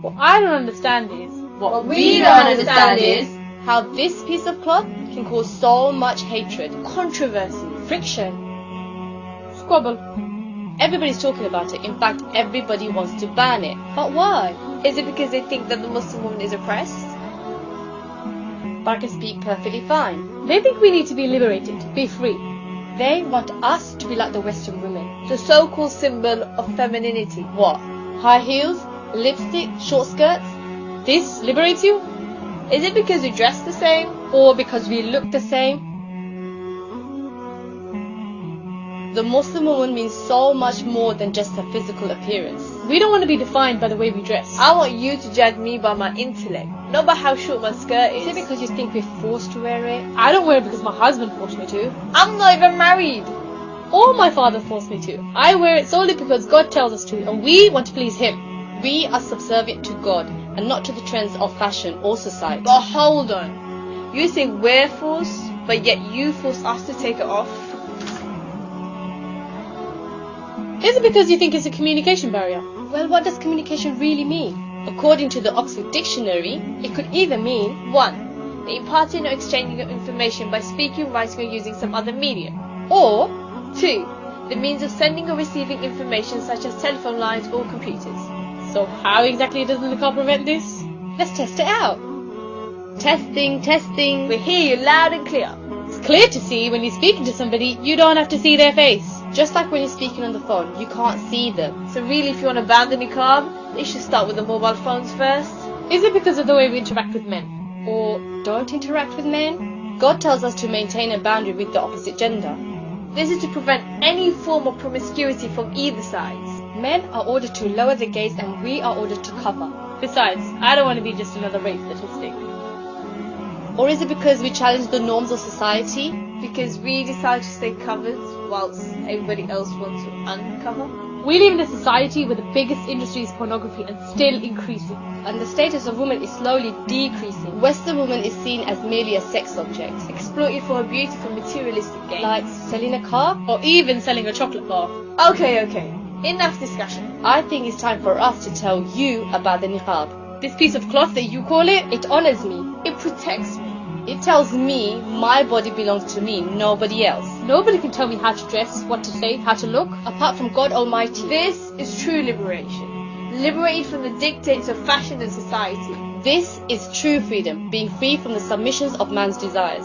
What I don't understand is, What we don't understand is how this piece of cloth can cause so much hatred, controversy, friction, squabble. everybody's talking about it. In fact, everybody wants to ban it. But why? Is it because they think that the Muslim woman is oppressed? But I can speak perfectly fine. They think we need to be liberated, be free. They want us to be like the Western women. The so-called symbol of femininity. What? High heels? Lipstick? Short skirts? This liberates you? Is it because we dress the same? Or because we look the same? The Muslim woman means so much more than just her physical appearance. We don't want to be defined by the way we dress. I want you to judge me by my intellect, not by how short my skirt Is is. it because you think we're forced to wear it? I don't wear it because my husband forced me to. I'm not even married. Or my father forced me to. I wear it solely because God tells us to, and we want to please Him. We are subservient to God and not to the trends of fashion or society. But hold on. You say we're forced, but yet you force us to take it off? Is it because you think it's a communication barrier? Well, what does communication really mean? According to the Oxford Dictionary, it could either mean 1. The imparting or exchanging of information by speaking, writing or using some other medium. or 2. The means of sending or receiving information such as telephone lines or computers. So how exactly does the niqab prevent this? let's test it out. Testing. We hear you loud and clear. It's clear to see when you're speaking to somebody, you don't have to see their face. Just like when you're speaking on the phone, you can't see them. So really, if you want to ban the niqab, they should start with the mobile phones first. Is it because of the way we interact with men? Or don't interact with men. God tells us to maintain a boundary with the opposite gender. This is to prevent any form of promiscuity from either side. Men are ordered to lower the gaze and we are ordered to cover. Besides, I don't want to be just another race statistic. Or is it because we challenge the norms of society? Because we decide to stay covered whilst everybody else wants to uncover. We live in a society where the biggest industry is pornography and still increasing. And the status of woman is slowly decreasing. Western woman is seen as merely a sex object, Exploited for her beauty for materialistic gain. like selling a car. Or even selling a chocolate bar. Okay. Enough discussion. I think it's time for us to tell you about the niqab. This piece of cloth that you call it, It honors me. It protects me. It tells me my body belongs to me, nobody else. nobody can tell me how to dress, what to say, how to look. Apart from God Almighty. This is true liberation. Liberated from the dictates of fashion and society. This is true freedom, being free from the submissions of man's desires.